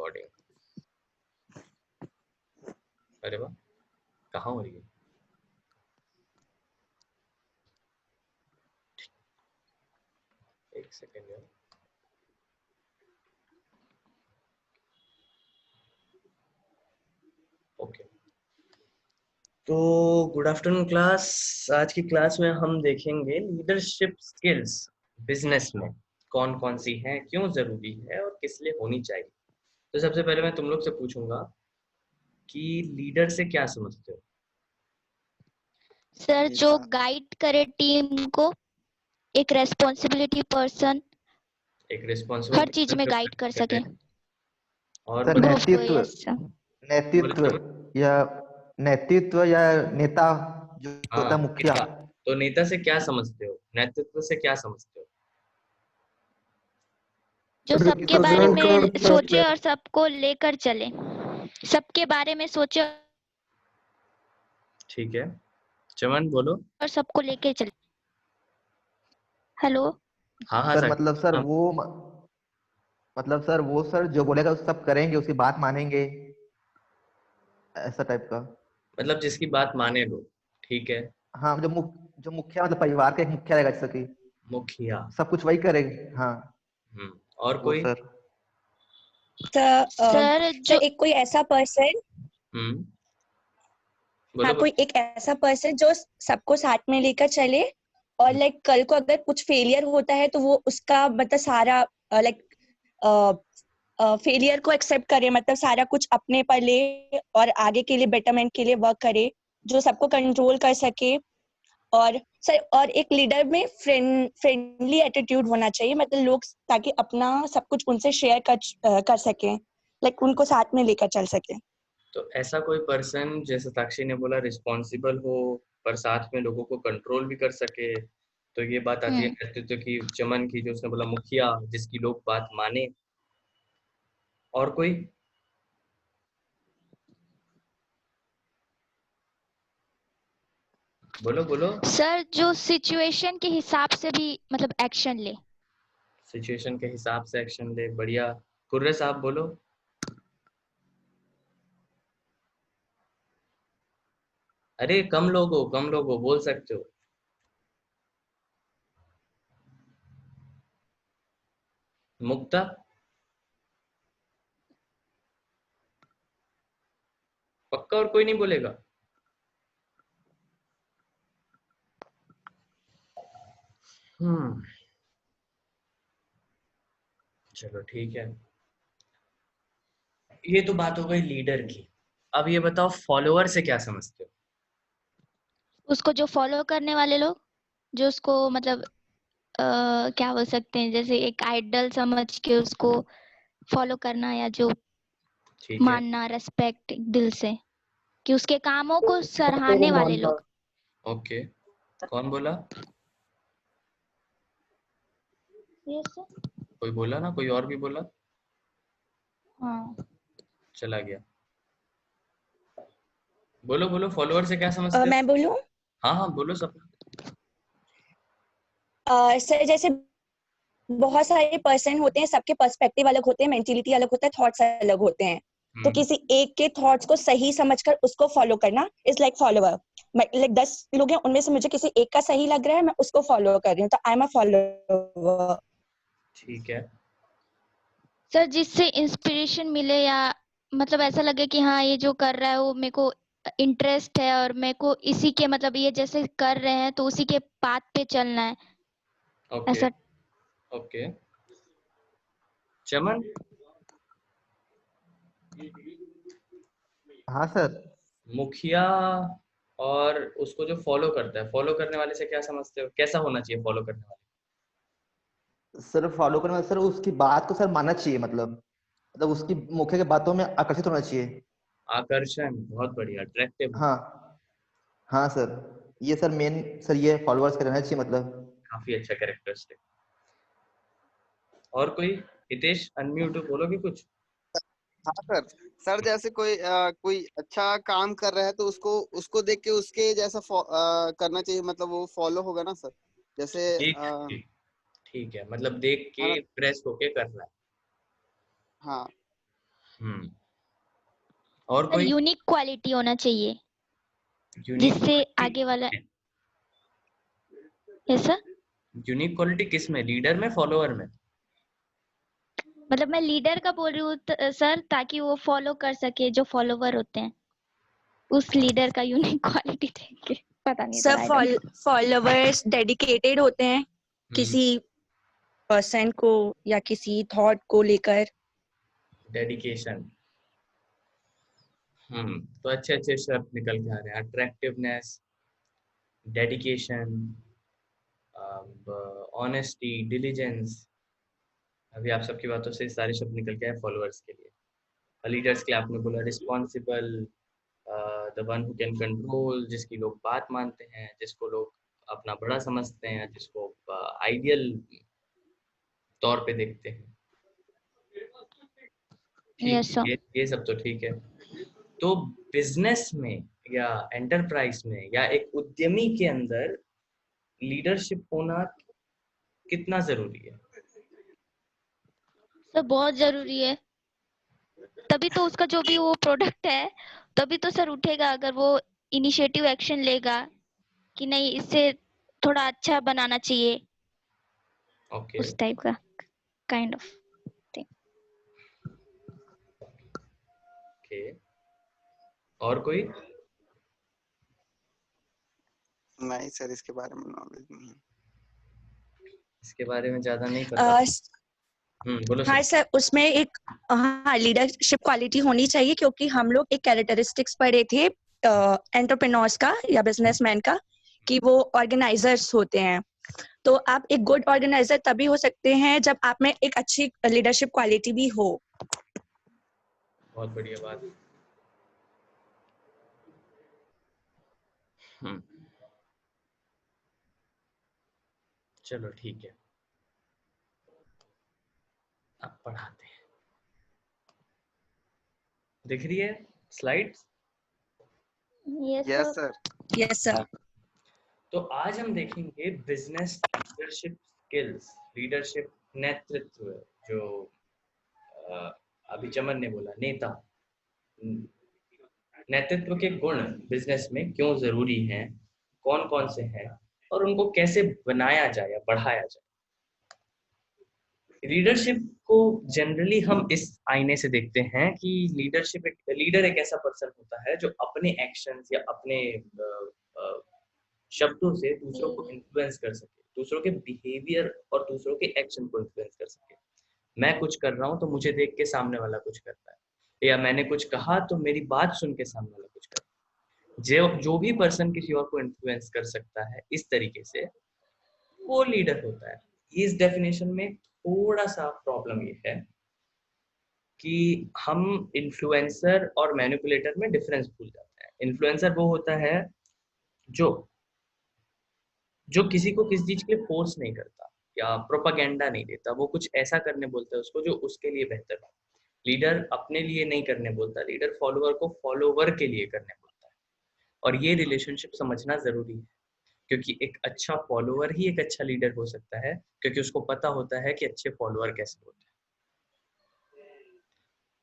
Recording. अरे वाह, कहाँ हो रही है? एक सेकेंड यार। ओके, तो गुड आफ्टरनून क्लास। आज की क्लास में हम देखेंगे लीडरशिप स्किल्स बिजनेस में कौन कौन सी हैं, क्यों जरूरी है और किस लिए होनी चाहिए। तो सबसे पहले मैं तुम लोग से पूछूंगा कि लीडर से क्या समझते हो? सर, जो गाइड करे टीम को, एक रेस्पॉन्सिबिलिटी पर्सन, एक रिस्पॉन्सिबल हर चीज पर्सन में जो गाइड कर गाइड करे। सके और सर, बोलो। ग्रुप को। Yes sir. नेतृत्व या नेता जो हाँ, होता है, मुखिया। नेता। तो नेता से क्या समझते हो, नेतृत्व से क्या समझते हो? जो सबके बारे में सोचे सर, और सबको लेकर चले, सबके बारे में सोचे ठीक है, चमन बोलो। और सबको लेके चले। हेलो हाँ हाँ सर सर। मतलब सर हाँ, वो सर जो बोलेगा उस सब करेंगे, उसकी बात मानेंगे, ऐसा टाइप का। मतलब जिसकी बात माने लोग, ठीक है। हाँ, जो मुखिया मतलब परिवार का एक मुखिया रहेगा, जैसे कि मुखिया। सब कुछ वही करेंगे। हाँ, और वो कोई? सर। सर। जो एक कोई ऐसा पर्सन, बोलो हाँ, बोलो। कोई एक ऐसा पर्सन जो सबको साथ में लेकर चले और लाइक कल को अगर कुछ फेलियर होता है तो वो उसका मतलब सारा लाइक फेलियर को एक्सेप्ट करे, मतलब सारा कुछ अपने पर ले और आगे के लिए बेटरमेंट के लिए वर्क करे, जो सबको कंट्रोल कर सके। और सर, और एक लीडर में फ्रेंडली एटीट्यूड होना चाहिए, मतलब लोग ताकि अपना सब कुछ उनसे शेयर कर सके, लाइक उनको साथ में लेकर चल सके। तो ऐसा कोई पर्सन, जैसे साक्षी ने बोला, रिस्पॉन्सिबल हो पर साथ में लोगों को कंट्रोल भी कर सके, तो ये बात आती है नेतृत्व की। चमन की जो उसने बोला मुखिया, जिसकी लोग बात माने। और कोई? बोलो बोलो। सर, जो सिचुएशन के हिसाब से भी मतलब एक्शन ले। सिचुएशन के हिसाब से एक्शन ले, बढ़िया। कुर्रे साहब बोलो। अरे कम लोग हो, बोल सकते हो। मुक्ता। पक्का और कोई नहीं बोलेगा? चलो ठीक है, ये तो बात हो गई लीडर की। अब ये बताओ, फॉलोअर से क्या समझते हो? उसको जो फॉलो करने वाले लोग, जो उसको मतलब क्या बोल सकते हैं, जैसे एक आइडल समझ के उसको फॉलो करना, या जो ठीक है। मानना, रेस्पेक्ट दिल से, कि उसके कामों को सराहने वाले लोग। ओके, कौन बोला? Yes sir. कोई बोला ना, कोई और भी बोला? हाँ चला गया। बोलो बोलो, फॉलोअर से क्या समझते हो? मैं बोलूं? हाँ हाँ बोलो सब। सर, जैसे बहुत सारे पर्सन होते हैं, सबके पर्सपेक्टिव अलग होते हैं, मेंटेलिटी अलग होता है, थॉट्स अलग होते हैं। तो किसी एक के थॉट्स को सही समझकर उसको फॉलो करना इज लाइक फॉलोअर। लाइक 10 लोग हैं, उनमें से मुझे किसी एक का सही लग रहा है, मैं उसको फॉलो कर रही हूँ, तो आई एम अ फॉलोअर। ठीक है। सर, जिससे इंस्पिरेशन मिले, या मतलब ऐसा लगे कि हाँ, ये जो कर रहा है वो मेरे को इंटरेस्ट है और मेरे को इसी के मतलब ये जैसे कर रहे हैं तो उसी के पाथ पे चलना है, ओके ऐसा। ओके। चमन। हाँ सर। मुखिया और उसको जो फॉलो करता है, फॉलो करने वाले से क्या समझते हो, कैसा होना चाहिए फॉलो करने वाले? सर, फॉलो करने में सर उसकी बात को सर मानना चाहिए, मतलब उसकी मुखिया की बातों में आकर्षित होना चाहिए। आकर्षण, बहुत बढ़िया, अट्रैक्टिव। हाँ हाँ सर, ये सर मेन सर, ये फॉलोअर्स का रहना चाहिए मतलब। काफी अच्छा कैरेक्टरिस्टिक। और कोई? हितेश, अनम्यूट हो, बोलोगे कुछ? हाँ सर। सर, जैसे कोई अच्छा काम कर रहा है तो उसको उसको देख के उसके जैसा करना चाहिए, मतलब वो फॉलो होगा ना सर, जैसे ठीक ठीक ठीक है, मतलब देख के है ना? इम्प्रेस होके करना है। हाँ और सर कोई यूनिक क्वालिटी होना चाहिए यूनिक जिससे आगे वाला ऐसा यूनिक क्वालिटी किस में, लीडर में, फॉलोअर में? मतलब मैं लीडर का बोल रही हूँ सर, ताकि वो फॉलो कर सके जो फॉलोवर होते हैं, उस लीडर का यूनिक क्वालिटी देख के। पता नहीं सर, सब I don't know. Followers dedicated होते हैं किसी पर्सन को या किसी थॉट को लेकर। डेडिकेशन। तो अच्छे अच्छे शब्द निकल के आ रहे हैं, अट्रैक्टिवनेस, डेडिकेशन, ऑनेस्टी, डिलीजेंस। अभी आप सबकी बातों से सारे शब्द निकल के आए फॉलोअर्स के लिए। लीडर्स के लिए आपने बोला responsible, the one who can control, जिसकी लोग बात मानते हैं, जिसको लोग अपना बड़ा समझते हैं, जिसको आइडियल तौर पे देखते हैं। ठीक, यस सर। ये सब तो ठीक है। तो बिजनेस में या एंटरप्राइज में या एक उद्यमी के अंदर लीडरशिप होना कितना जरूरी है? सर बहुत जरूरी है, तभी तो उसका जो भी वो प्रोडक्ट है तभी तो सर उठेगा, अगर वो इनिशिएटिव एक्शन लेगा कि नहीं इससे थोड़ा अच्छा बनाना चाहिए, ओके, उस टाइप का काइंड ऑफ थिंग। ओके। और कोई? नहीं सर, इसके बारे में नॉलेज नहीं है। इसके बारे में ज्यादा नहीं पता। बोलो हाँ सर। सर, उसमें एक लीडरशिप क्वालिटी होनी चाहिए, क्योंकि हम लोग एक कैरेक्टरिस्टिक्स पढ़े थे एंटरप्रेन्योर्स का या बिजनेसमैन का, कि वो ऑर्गेनाइजर्स होते हैं। तो आप एक गुड ऑर्गेनाइजर तभी हो सकते हैं जब आप में एक अच्छी लीडरशिप क्वालिटी भी हो। बहुत बढ़िया बात। चलो ठीक है, अब पढ़ाते हैं। दिख रही है slides? Yes sir. Yes sir. तो आज हम देखेंगे बिजनेस लीडरशिप स्किल्स, लीडरशिप नेतृत्व, जो अभी चमन ने बोला नेता, नेतृत्व के गुण बिजनेस में क्यों जरूरी हैं, कौन कौन से हैं और उनको कैसे बनाया जाए या बढ़ाया जाए। लीडरशिप को जनरली हम इस आईने से देखते हैं कि लीडर एक ऐसा पर्सन होता है जो अपने एक्शंस या अपने शब्दों से दूसरों को इन्फ्लुएंस कर सके, दूसरों के बिहेवियर और दूसरों के एक्शन को इन्फ्लुएंस कर सके। मैं कुछ कर रहा हूँ तो मुझे देख के सामने वाला कुछ करता है, या मैंने कुछ कहा तो मेरी बात सुन के सामने वाला कुछ करता है। जो भी पर्सन किसी और को इन्फ्लुएंस कर सकता है इस तरीके से, वो लीडर होता है। इस डेफिनेशन में थोड़ा सा प्रॉब्लम ये है कि हम इन्फ्लुएंसर और मैनिपुलेटर में डिफरेंस भूल जाते हैं। इन्फ्लुएंसर वो होता है जो किसी को किसी चीज के लिए फोर्स नहीं करता या प्रोपागेंडा नहीं देता, वो कुछ ऐसा करने बोलता है उसको जो उसके लिए बेहतर हो। लीडर अपने लिए नहीं करने बोलता, लीडर फॉलोअर को फॉलोवर के लिए करने बोलता है। और ये रिलेशनशिप समझना जरूरी है, क्योंकि एक अच्छा फॉलोअर ही एक अच्छा लीडर हो सकता है, क्योंकि उसको पता होता है कि अच्छे फॉलोअर कैसे होते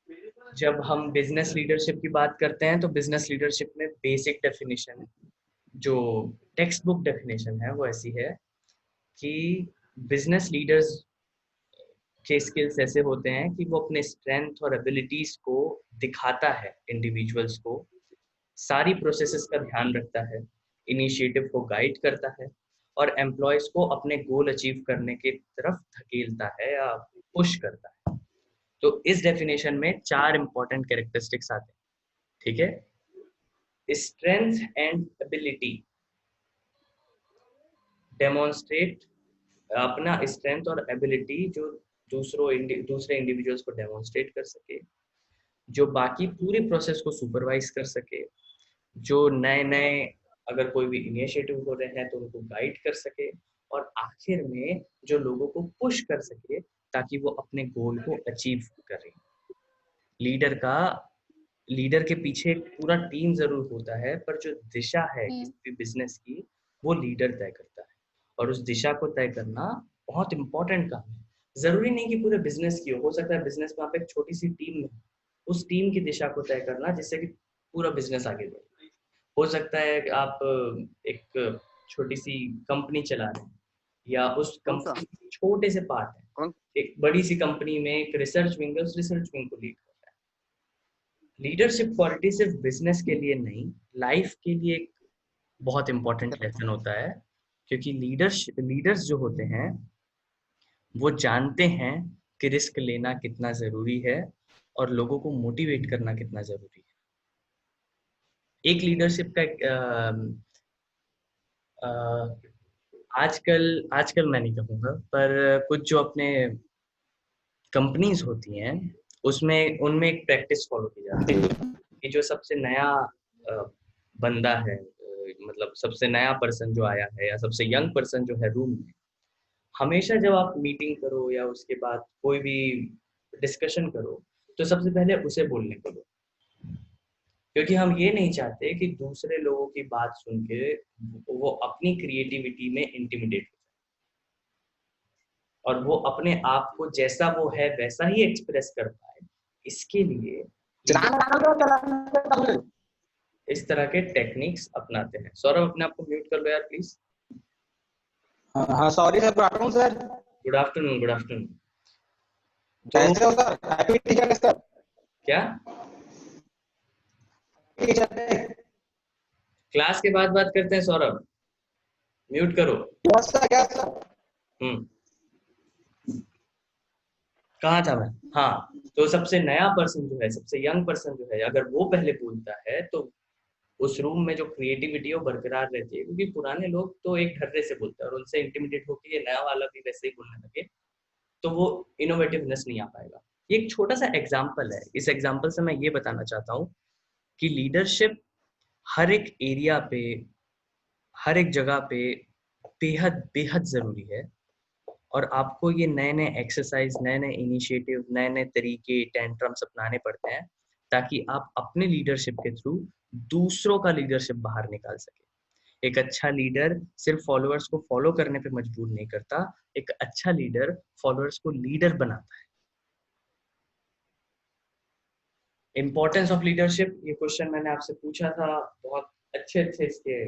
हैं। जब हम बिजनेस लीडरशिप की बात करते हैं तो बिजनेस लीडरशिप में बेसिक डेफिनेशन, जो टेक्स्ट बुक डेफिनेशन है, वो ऐसी है कि बिजनेस लीडर्स के स्किल्स ऐसे होते हैं कि वो अपने स्ट्रेंथ और एबिलिटीज को दिखाता है इंडिविजुअल्स को, सारी प्रोसेसेस का ध्यान रखता है, इनिशिएटिव को गाइड करता है और एम्प्लॉयज को अपने गोल अचीव करने की तरफ धकेलता है या पुश करता है। तो इस डेफिनेशन में 4 इंपॉर्टेंट कैरेक्टरिस्टिक्स आते हैं, ठीक है। स्ट्रेंथ एंड एबिलिटी, डेमोन्स्ट्रेट अपना स्ट्रेंथ और एबिलिटी जो दूसरे इंडिविजुअल्स को डेमोन्स्ट्रेट कर सके, जो बाकी पूरी प्रोसेस को सुपरवाइज कर सके, जो नए नए अगर कोई भी इनिशिएटिव हो रहे हैं तो उनको गाइड कर सके, और आखिर में जो लोगों को पुश कर सके ताकि वो अपने गोल को अचीव करें। लीडर के पीछे एक पूरा टीम जरूर होता है, पर जो दिशा है किसी भी बिजनेस की वो लीडर तय करता है, और उस दिशा को तय करना बहुत इंपॉर्टेंट काम है। जरूरी नहीं कि पूरे बिजनेस की हो सकता है बिजनेस में आप एक छोटी सी टीम में उस टीम की दिशा को तय करना जिससे कि पूरा बिजनेस आगे बढ़े। हो सकता है कि आप एक छोटी सी कंपनी चला रहे हैं या उस कौन सा? कंपनी के छोटे से पार्ट है, कौन? एक बड़ी सी कंपनी में एक रिसर्च विंग है, उस रिसर्च विंग को लीड कर रहा है। लीडरशिप क्वालिटी सिर्फ बिजनेस के लिए नहीं, लाइफ के लिए एक बहुत इंपॉर्टेंट लेसन होता है, क्योंकि लीडर्स जो होते हैं वो जानते हैं कि रिस्क लेना कितना जरूरी है और लोगों को मोटिवेट करना कितना जरूरी है। एक लीडरशिप का आजकल मैं नहीं कहूँगा, पर कुछ जो अपने कंपनीज होती हैं उसमें उनमें एक प्रैक्टिस फॉलो की जाती है कि जो सबसे नया बंदा है, मतलब सबसे नया पर्सन जो आया है या सबसे यंग पर्सन जो है रूम में, हमेशा जब आप मीटिंग करो या उसके बाद कोई भी डिस्कशन करो तो सबसे पहले उसे बोलने को दो, क्योंकि हम ये नहीं चाहते कि दूसरे लोगों की बात सुन के वो अपनी क्रिएटिविटी में इंटिमिडेट हो और वो अपने आप को जैसा वो है वैसा ही एक्सप्रेस कर पाए। इसके लिए इस तरह के टेक्निक्स अपनाते हैं। सौरभ, अपने आप को म्यूट कर लो यार प्लीज। हाँ sorry sir, good afternoon sir. Good afternoon, good afternoon. कैसे हो sir? Happy teacher day sir. क्या टीचर डे? क्लास के बाद बात करते हैं सौरभ, म्यूट करो। Yes sir, yes sir. कहाँ था मैं? हाँ, तो सबसे नया पर्सन जो है, सबसे यंग पर्सन जो है, अगर वो पहले बोलता है तो उस रूम में जो क्रिएटिविटी है वो बरकरार रहती है, क्योंकि पुराने लोग तो एक ढर्रे से बोलते हैं और उनसे इंटिमिडेट होकर ये नया वाला भी वैसे ही बोलने लगे तो वो इनोवेटिवनेस नहीं आ पाएगा। ये एक छोटा सा एग्जाम्पल है। इस एग्जाम्पल से मैं ये बताना चाहता हूँ कि लीडरशिप हर एक एरिया पे, हर एक जगह पे बेहद बेहद जरूरी है। और आपको ये नए नए एक्सरसाइज, नए नए इनिशिएटिव, नए नए तरीके, टेंट्रम्स अपनाने पड़ते हैं ताकि आप अपने लीडरशिप के थ्रू दूसरों का लीडरशिप बाहर निकाल सके। एक अच्छा लीडर सिर्फ फॉलोअर्स को फॉलो करने पे मजबूर नहीं करता, एक अच्छा लीडर फॉलोअर्स को लीडर बनाता है। इम्पोर्टेंस ऑफ लीडरशिप, ये क्वेश्चन मैंने आपसे पूछा था, बहुत अच्छे अच्छे इसके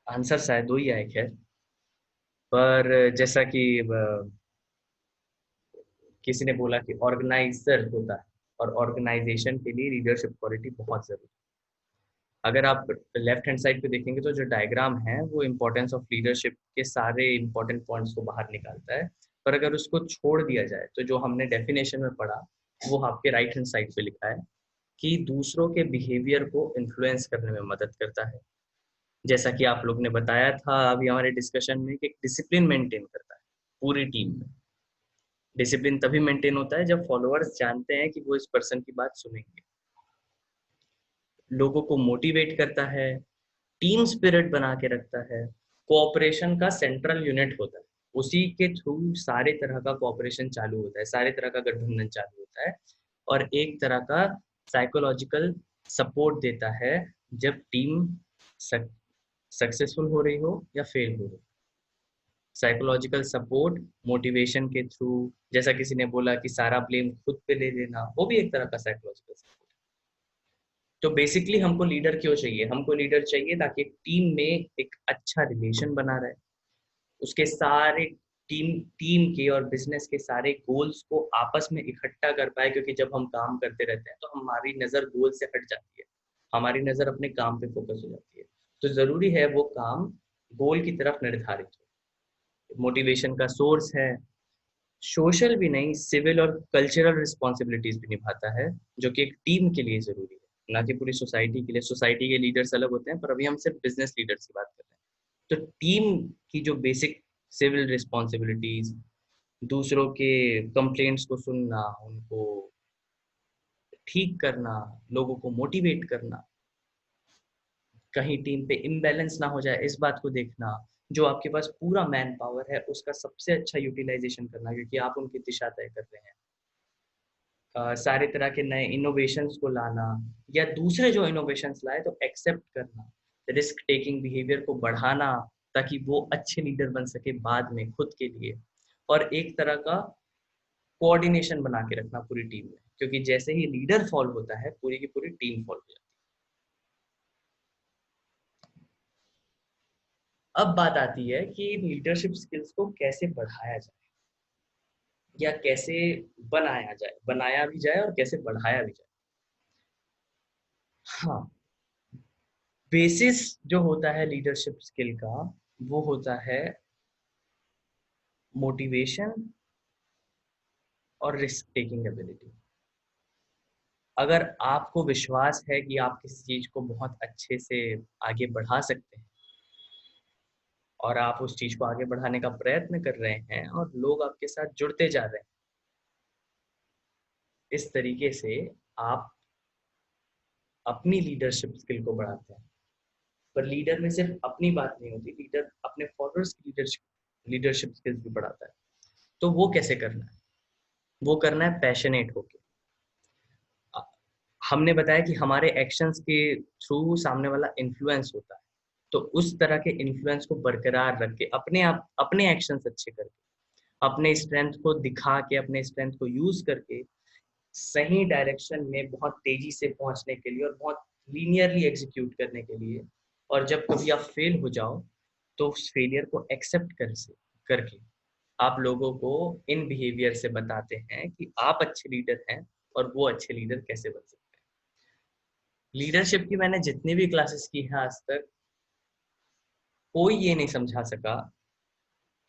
आंसर शायद 2 ही आए खैर, पर जैसा कि किसी ने बोला कि ऑर्गेनाइजर होता है और ऑर्गेनाइजेशन के लिए लीडरशिप क्वालिटी बहुत जरूरी है। अगर आप लेफ्ट हैंड साइड पे देखेंगे तो जो डायग्राम है वो इम्पोर्टेंस ऑफ लीडरशिप के सारे इंपॉर्टेंट पॉइंट्स को बाहर निकालता है, पर अगर उसको छोड़ दिया जाए तो जो हमने डेफिनेशन में पढ़ा वो आपके राइट हैंड साइड पे लिखा है कि दूसरों के बिहेवियर को इन्फ्लुएंस करने में मदद करता है। जैसा कि आप लोग ने बताया था अभी हमारे डिस्कशन में कि डिसिप्लिन मेंटेन करता है पूरी टीम में। डिसिप्लिन तभी मेंटेन होता है जब फॉलोअर्स जानते हैं कि वो इस पर्सन की बात सुनेंगे। लोगों को मोटिवेट करता है, टीम स्पिरिट बना के रखता है, कोऑपरेशन का सेंट्रल यूनिट होता है, उसी के थ्रू सारे तरह का कोऑपरेशन चालू होता है, सारे तरह का गठबंधन चालू होता है, और एक तरह का साइकोलॉजिकल सपोर्ट देता है जब टीम सक्सेसफुल हो रही हो या फेल हो रही हो। साइकोलॉजिकल सपोर्ट मोटिवेशन के थ्रू, जैसा किसी ने बोला कि सारा ब्लेम खुद पे ले लेना, वो भी एक तरह का साइकोलॉजिकल सपोर्ट। तो बेसिकली हमको लीडर क्यों चाहिए? हमको लीडर चाहिए ताकि टीम में एक अच्छा रिलेशन बना रहे, उसके सारे टीम के और बिजनेस के सारे गोल्स को आपस में इकट्ठा कर पाए, क्योंकि जब हम काम करते रहते हैं तो हमारी नज़र गोल से हट जाती है, हमारी नज़र अपने काम पे फोकस हो जाती है। तो ज़रूरी है वो काम गोल की तरफ निर्धारित हो। मोटिवेशन का सोर्स है, सोशल भी नहीं, सिविल और कल्चरल रिस्पॉन्सिबिलिटीज भी निभाता है, जो कि एक टीम के लिए जरूरी है, ना कि पूरी सोसाइटी के लिए। सोसाइटी के लीडर्स अलग होते हैं, पर अभी हम सिर्फ बिजनेस लीडर्स की बात कर रहे हैं। तो टीम की जो बेसिक सिविल रिस्पॉन्सिबिलिटीज, दूसरों के कंप्लेंट्स को सुनना, उनको ठीक करना, लोगों को मोटिवेट करना, कहीं टीम पे इम्बैलेंस ना हो जाए इस बात को देखना, जो आपके पास पूरा मैन पावर है उसका सबसे अच्छा यूटिलाइजेशन करना, क्योंकि आप उनकी दिशा तय कर रहे हैं। सारे तरह के नए इनोवेशंस को लाना, या दूसरे जो इनोवेशंस लाए तो एक्सेप्ट करना, रिस्क टेकिंग बिहेवियर को बढ़ाना ताकि वो अच्छे लीडर बन सके बाद में खुद के लिए। और एक तरह का कोऑर्डिनेशन बना के रखना पूरी टीम में, क्योंकि जैसे ही लीडर फॉल होता है पूरी की पूरी टीम फॉल हो जाती है। अब बात आती है कि लीडरशिप स्किल्स को कैसे बढ़ाया जाए या कैसे बनाया भी जाए और कैसे बढ़ाया भी जाए। हाँ, बेसिस जो होता है लीडरशिप स्किल का वो होता है मोटिवेशन और रिस्क टेकिंग एबिलिटी। अगर आपको विश्वास है कि आप किसी चीज को बहुत अच्छे से आगे बढ़ा सकते हैं और आप उस चीज को आगे बढ़ाने का प्रयत्न कर रहे हैं और लोग आपके साथ जुड़ते जा रहे हैं, इस तरीके से आप अपनी लीडरशिप स्किल को बढ़ाते हैं। पर लीडर में सिर्फ अपनी बात नहीं होती, लीडर अपने फॉलोअर्स की लीडरशिप स्किल्स भी बढ़ाता है। तो वो कैसे करना है? वो करना है पैशनेट होके। हमने बताया कि हमारे एक्शंस के थ्रू सामने वाला इन्फ्लुएंस होता है, तो उस तरह के इन्फ्लुएंस को बरकरार रख के अपने एक्शंस अच्छे करके, अपने स्ट्रेंथ को दिखा के, अपने स्ट्रेंथ को यूज करके सही डायरेक्शन में बहुत तेजी से पहुंचने के लिए और बहुत लीनियरली एग्जीक्यूट करने के लिए, और जब कभी आप फेल हो जाओ तो उस फेलियर को एक्सेप्ट करके आप लोगों को इन बिहेवियर से बताते हैं कि आप अच्छे लीडर हैं और वो अच्छे लीडर कैसे बन सकते हैं। लीडरशिप की मैंने जितनी भी क्लासेस की हैं आज तक, कोई ये नहीं समझा सका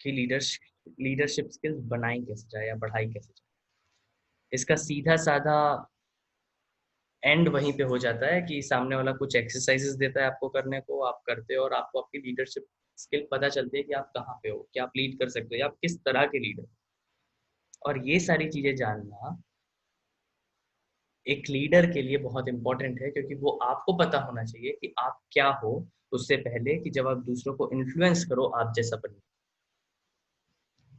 कि लीडरशिप स्किल्स बनाई कैसे जाए या बढ़ाई कैसे जाए। इसका सीधा साधा एंड वहीं पे हो जाता है कि सामने वाला कुछ एक्सरसाइजेस देता है आपको करने को, आप करते हो और आपको आपकी लीडरशिप स्किल पता चलती है कि आप कहाँ पे हो, क्या आप लीड कर सकते हो या आप किस तरह के लीडर। और ये सारी चीजें जानना एक लीडर के लिए बहुत इंपॉर्टेंट है, क्योंकि वो आपको पता होना चाहिए कि आप क्या हो उससे पहले कि जब आप दूसरों को इन्फ्लुएंस करो आप जैसा बनो।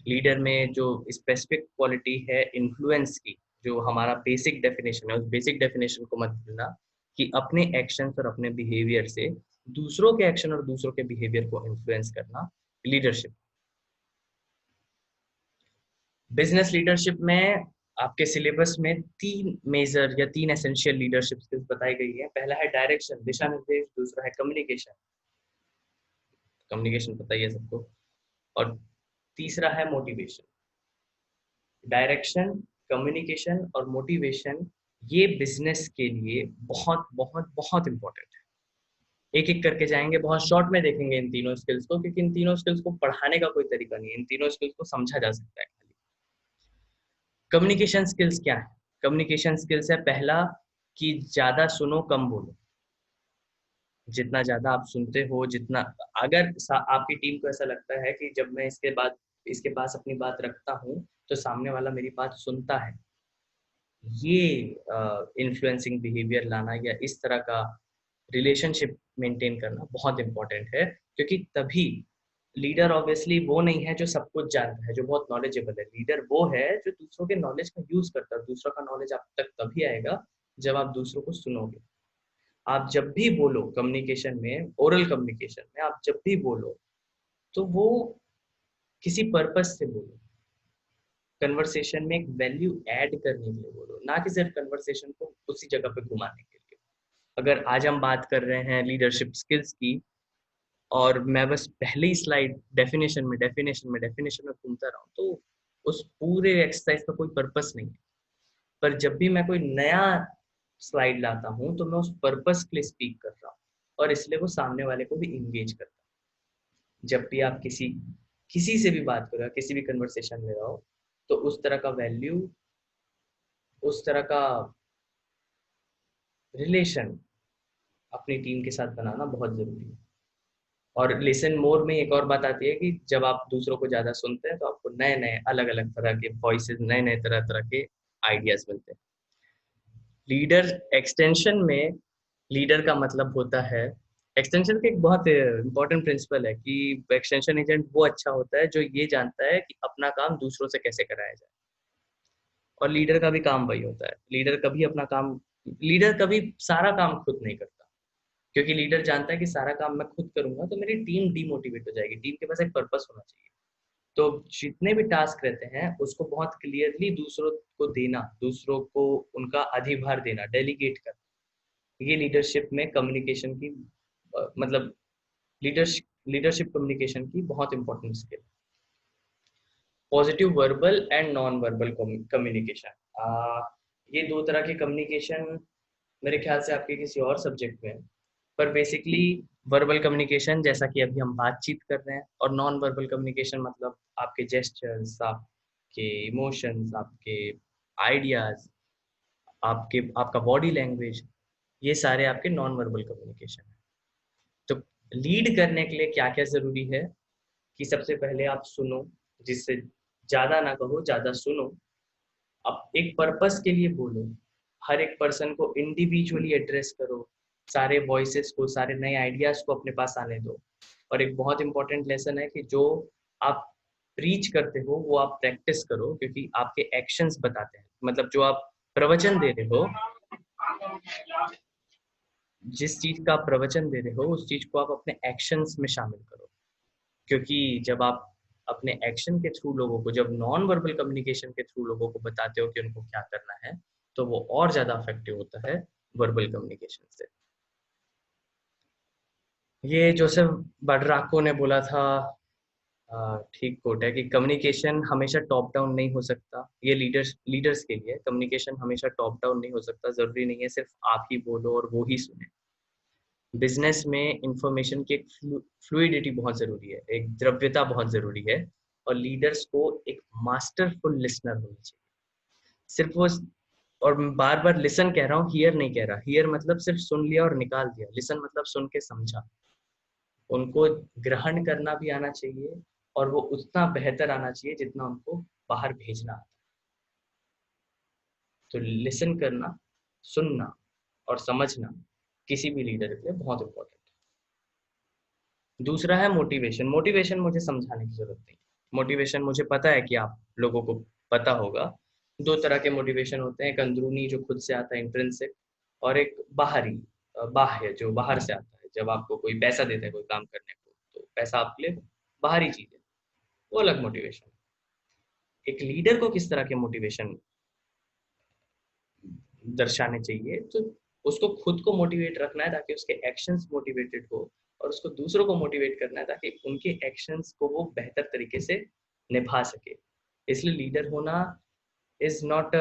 लीडर में जो स्पेसिफिक क्वालिटी है इन्फ्लुएंस की, जो हमारा बेसिक डेफिनेशन है, उस बेसिक डेफिनेशन को मत भूलना कि अपने एक्शंस और अपने बिहेवियर से दूसरों के एक्शन और दूसरों के बिहेवियर को इन्फ्लुएंस करना लीडरशिप। बिजनेस लीडरशिप में आपके सिलेबस में 3 मेजर या 3 एसेंशियल लीडरशिप स्किल्स बताई गई है। पहला है डायरेक्शन, दिशा निर्देश, दूसरा है कम्युनिकेशन, कम्युनिकेशन पता ही है सबको, और तीसरा है मोटिवेशन। डायरेक्शन, कम्युनिकेशन और मोटिवेशन ये बिजनेस के लिए बहुत बहुत बहुत इंपॉर्टेंट है। एक एक करके जाएंगे, बहुत शॉर्ट में देखेंगे इन तीनों स्किल्स को, क्योंकि इन तीनों स्किल्स को पढ़ाने का कोई तरीका नहीं है, इन तीनों स्किल्स को समझा जा सकता है खाली। कम्युनिकेशन स्किल्स क्या है? कम्युनिकेशन स्किल्स है पहला कि ज्यादा सुनो कम बोलो। जितना ज्यादा आप सुनते हो, जितना अगर आपकी टीम को ऐसा लगता है कि जब मैं इसके पास अपनी बात रखता हूँ तो सामने वाला मेरी बात सुनता है, ये इन्फ्लुएंसिंग बिहेवियर लाना या इस तरह का रिलेशनशिप मेंटेन करना बहुत इंपॉर्टेंट है। क्योंकि तभी लीडर ऑब्वियसली वो नहीं है जो सब कुछ जानता है, जो बहुत नॉलेजेबल है। लीडर वो है जो दूसरों के नॉलेज का यूज करता है। दूसरों का नॉलेज आप तक तभी आएगा जब आप दूसरों को सुनोगे। आप जब भी बोलो कम्युनिकेशन में, ओरल कम्युनिकेशन में आप जब भी बोलो तो वो किसी पर्पस से बोलो, कन्वर्सेशन में एक वैल्यू ऐड करने के लिए बोलो, ना कि सिर्फ कन्वर्सेशन को उसी जगह पे घुमाने के लिए। अगर आज हम बात कर रहे हैं लीडरशिप स्किल्स की और मैं बस पहले ही स्लाइड डेफिनेशन में घूमता रहा हूँ, तो उस पूरे एक्सरसाइज का कोई पर्पस नहीं है। पर जब भी मैं कोई नया स्लाइड लाता हूँ तो मैं उस पर्पस के लिए स्पीक कर रहा हूँ और इसलिए वो सामने वाले को भी इंगेज करता है। जब भी आप किसी से भी बात करो, किसी भी कन्वर्सेशन में रहो, तो उस तरह का वैल्यू, उस तरह का रिलेशन अपनी टीम के साथ बनाना बहुत जरूरी है। और लिसन मोर में एक और बात आती है कि जब आप दूसरों को ज्यादा सुनते हैं तो आपको नए नए अलग अलग तरह के वॉइसेस, नए नए तरह तरह के आइडियाज मिलते हैं। लीडर एक्सटेंशन में लीडर का मतलब होता है, एक्सटेंशन का एक बहुत इंपॉर्टेंट प्रिंसिपल है कि एक्सटेंशन एजेंट वो अच्छा होता है जो ये जानता है कि अपना काम दूसरों से कैसे कराया जाए। और लीडर का भी काम वही होता है। लीडर कभी सारा काम खुद नहीं करता, क्योंकि लीडर जानता है कि सारा काम मैं खुद करूंगा तो मेरी टीम डीमोटिवेट हो जाएगी। टीम के पास एक पर्पस होना चाहिए। तो जितने भी टास्क रहते हैं उसको बहुत क्लियरली दूसरों को देना, दूसरों को उनका अधिभार देना, डेलीगेट करना, ये लीडरशिप में कम्युनिकेशन की मतलब लीडरशिप कम्युनिकेशन की बहुत important skill. Positive verbal and non verbal communication, ये दो तरह के कम्युनिकेशन मेरे ख्याल से आपके किसी और सब्जेक्ट में है, पर बेसिकली वर्बल कम्युनिकेशन जैसा कि अभी हम बातचीत कर रहे हैं, और नॉन वर्बल कम्युनिकेशन मतलब आपके जेस्चर्स, आपके इमोशंस, आपके आइडियाज, आपका बॉडी लैंग्वेज, ये सारे आपके नॉन वर्बल कम्युनिकेशन है। तो लीड करने के लिए क्या क्या जरूरी है कि सबसे पहले आप सुनो, जिससे ज्यादा ना कहो, ज्यादा सुनो। अब एक पर्पस के लिए बोलो, हर एक पर्सन को इंडिविजुअली एड्रेस करो, सारे वॉइसेस को, सारे नए आइडियाज को अपने पास आने दो। और एक बहुत इंपॉर्टेंट लेसन है कि जो आप प्रीच करते हो वो आप प्रैक्टिस करो, क्योंकि आपके एक्शंस बताते हैं, मतलब जो आप प्रवचन दे रहे हो, जिस चीज का आप प्रवचन दे रहे हो उस चीज को आप अपने एक्शंस में शामिल करो, क्योंकि जब आप अपने एक्शन के थ्रू लोगों को, जब नॉन वर्बल कम्युनिकेशन के थ्रू लोगों को बताते हो कि उनको क्या करना है, तो वो और ज्यादा इफेक्टिव होता है वर्बल कम्युनिकेशन से। ये जोसेफ बडराको ने बोला था, ठीक कोट है, कि कम्युनिकेशन हमेशा टॉप डाउन नहीं हो सकता। ये लीडर्स के लिए कम्युनिकेशन हमेशा टॉप डाउन नहीं हो सकता। जरूरी नहीं है सिर्फ आप ही बोलो और वो ही सुने। बिजनेस में इंफॉर्मेशन की एक फ्लूइडिटी बहुत जरूरी है, एक द्रव्यता बहुत जरूरी है, और लीडर्स को एक मास्टरफुल लिसनर होना चाहिए। सिर्फ वो, और बार बार लिसन कह रहा हूँ, हियर नहीं कह रहा। हियर मतलब सिर्फ सुन लिया और निकाल दिया, लिसन मतलब सुन के समझा। उनको ग्रहण करना भी आना चाहिए, और वो उतना बेहतर आना चाहिए जितना उनको बाहर भेजना आता है। तो लिसन करना, सुनना और समझना किसी भी लीडर के लिए बहुत इंपॉर्टेंट है। दूसरा है मोटिवेशन। मोटिवेशन मुझे समझाने की जरूरत नहीं। मोटिवेशन मुझे पता है कि आप लोगों को पता होगा। दो तरह के मोटिवेशन होते हैं, एक अंदरूनी जो खुद से आता है, इंट्रिंसिक, और एक बाहरी, बाह्य, जो बाहर से आता है। जब आपको कोई पैसा देता है कोई काम करने को, तो पैसा आपके लिए बाहरी चीज है, वो अलग मोटिवेशन। एक लीडर को किस तरह के मोटिवेशन दर्शाने चाहिए, तो उसको खुद को मोटिवेट रखना है ताकि उसके एक्शंस मोटिवेटेड हो, और उसको दूसरों को मोटिवेट करना है ताकि उनके एक्शंस को वो बेहतर तरीके से निभा सके। इसलिए लीडर होना is not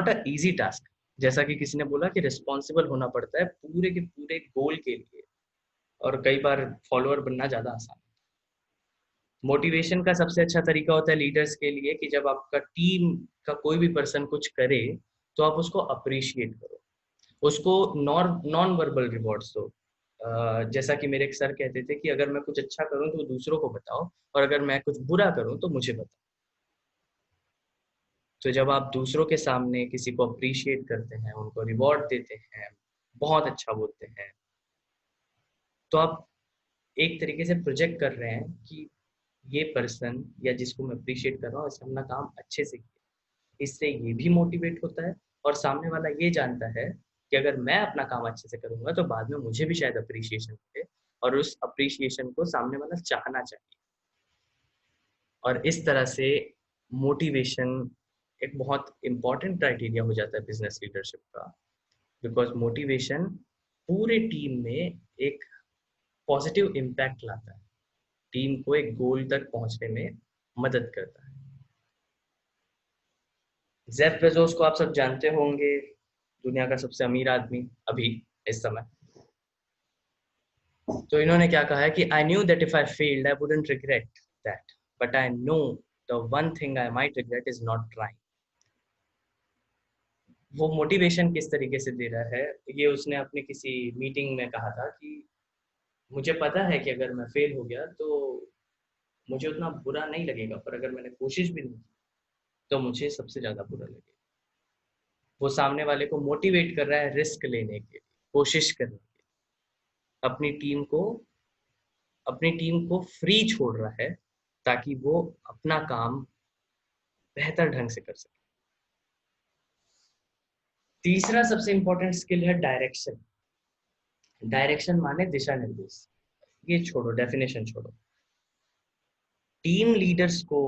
a easy task. जैसा कि किसी ने बोला कि रिस्पॉन्सिबल होना पड़ता है पूरे के पूरे गोल के लिए, और कई बार फॉलोअर बनना ज्यादा आसान है। मोटिवेशन का सबसे अच्छा तरीका होता है लीडर्स के लिए कि जब आपका टीम का कोई भी पर्सन कुछ करे तो आप उसको अप्रिशिएट करो, उसको नॉन वर्बल रिवॉर्ड्स दो। जैसा कि मेरे एक सर कहते थे कि अगर मैं कुछ अच्छा करूं तो दूसरों को बताओ, और अगर मैं कुछ बुरा करूं तो मुझे बताओ। तो जब आप दूसरों के सामने किसी को अप्रिशिएट करते हैं, उनको रिवॉर्ड देते हैं, बहुत अच्छा बोलते हैं, तो आप एक तरीके से प्रोजेक्ट कर रहे हैं कि ये पर्सन या जिसको मैं अप्रिशिएट कर रहा हूँ इसने अपना काम अच्छे से किया। इससे ये भी मोटिवेट होता है, और सामने वाला ये जानता है कि अगर मैं अपना काम अच्छे से करूंगा तो बाद में मुझे भी शायद अप्रिशिएशन मिले, और उस अप्रिशिएशन को सामने वाला चाहना चाहिए। और इस तरह से मोटिवेशन एक बहुत इंपॉर्टेंट क्राइटेरिया हो जाता है बिजनेस लीडरशिप का, बिकॉज मोटिवेशन पूरे टीम में एक पॉजिटिव इम्पैक्ट लाता है, टीम को एक गोल तक पहुंचने में मदद करता है। जेफ बेजोस को आप सब जानते होंगे, दुनिया का सबसे अमीर आदमी अभी इस समय। तो इन्होंने क्या कहा है कि I knew that if I failed I wouldn't regret that, but I know the one thing I might regret is not trying. वो मोटिवेशन किस तरीके से दे रहा है, ये उसने अपने किसी मीटिंग में कहा था कि मुझे पता है कि अगर मैं फेल हो गया तो मुझे उतना बुरा नहीं लगेगा, पर अगर मैंने कोशिश भी नहीं की तो मुझे सबसे ज्यादा बुरा लगेगा। वो सामने वाले को मोटिवेट कर रहा है रिस्क लेने के लिए, कोशिश करने के लिए, अपनी टीम को फ्री छोड़ रहा है ताकि वो अपना काम बेहतर ढंग से कर सके। तीसरा सबसे इंपॉर्टेंट स्किल है डायरेक्शन। डायरेक्शन माने दिशा निर्देश। ये छोड़ो, डेफिनेशन छोड़ो। टीम लीडर्स को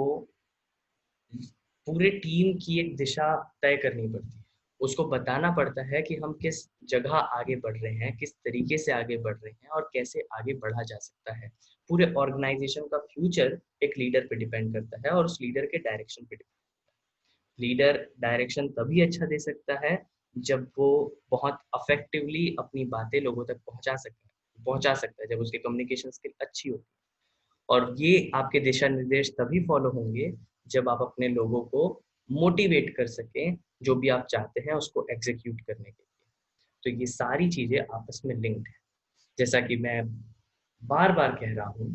पूरे टीम की एक दिशा तय करनी पड़ती है, उसको बताना पड़ता है कि हम किस जगह आगे बढ़ रहे हैं, किस तरीके से आगे बढ़ रहे हैं और कैसे आगे बढ़ा जा सकता है। पूरे ऑर्गेनाइजेशन का फ्यूचर एक लीडर पे डिपेंड करता है और उस लीडर के डायरेक्शन पे डिपेंड। लीडर डायरेक्शन तभी अच्छा दे सकता है जब वो बहुत अफेक्टिवली अपनी बातें लोगों तक पहुंचा सकता है, जब उसकी कम्युनिकेशन स्किल अच्छी होती है। और ये आपके दिशा निर्देश तभी फॉलो होंगे जब आप अपने लोगों को मोटिवेट कर सकें, जो भी आप चाहते हैं उसको एग्जीक्यूट करने के लिए। तो ये सारी चीजें आपस में लिंक्ड है। जैसा कि मैं बार बार कह रहा हूँ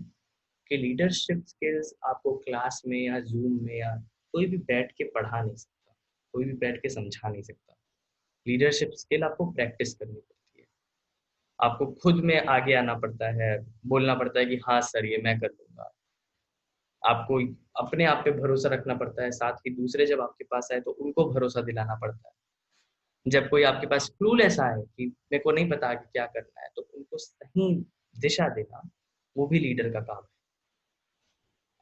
कि लीडरशिप स्किल्स आपको क्लास में या जूम में या कोई भी बैठ के पढ़ा नहीं सकता, कोई भी बैठ के समझा नहीं सकता। लीडरशिप स्किल आपको प्रैक्टिस करनी पड़ती है, आपको खुद में आगे आना पड़ता है, बोलना पड़ता है कि हाँ सर ये मैं कर लूंगा। आपको अपने आप पे भरोसा रखना पड़ता है, साथ ही दूसरे जब आपके पास आए तो उनको भरोसा दिलाना पड़ता है। जब कोई आपके पास क्लूलेस आए कि मेरे को नहीं पता कि क्या करना है, तो उनको सही दिशा देना वो भी लीडर का काम है।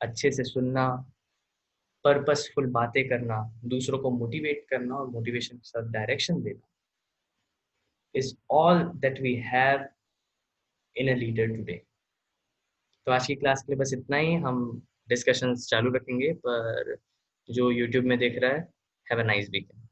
अच्छे से सुनना, पर्पसफुल बातें करना, दूसरों को मोटिवेट करना और मोटिवेशन के साथ डायरेक्शन देना is all that we have in a leader today. तो आज की क्लास के लिए बस इतना ही। हम डिस्कशंस चालू रखेंगे, पर जो यूट्यूब में देख रहा है, हैव अ नाइस वीकेंड।